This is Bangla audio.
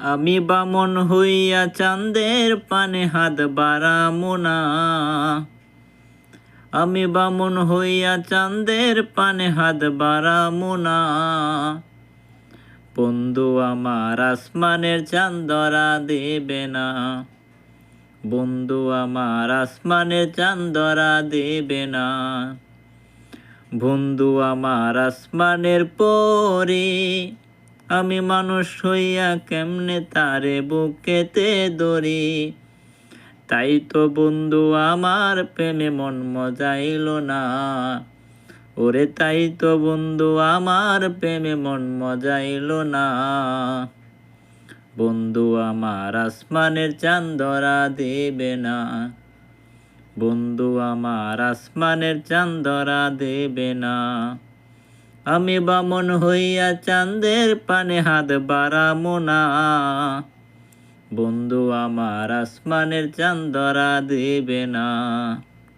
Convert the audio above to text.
আমি বামন হইয়া চাঁদের পানে হাত বাড়ামো না। আমি বামন হইয়া চাঁদের পানে হাত বাড়ামো না। বন্ধু আমার আসমানের চাঁদ ধরা দেবে না। বন্ধু আমার আসমানের চাঁদ ধরা দেবে না। বন্ধু আমার আসমানের পরে আমি মানুষ হইয়া কেমনে তারে বুকেতে ধরি। তাই তো বন্ধু আমার প্রেমে মন মজাইল না। ওরে তাই তো বন্ধু আমার প্রেমে মন মজাইল না। বন্ধু আমার আসমানের চাঁদ ধরা দেবে না। বন্ধু আমার আসমানের চাঁদ ধরা দেবে না। আমি বামন হইয়া চাঁদের পানে হাত বাড়ামো না। বন্ধু আমার আসমানের চাঁদ ধরা দেবে না।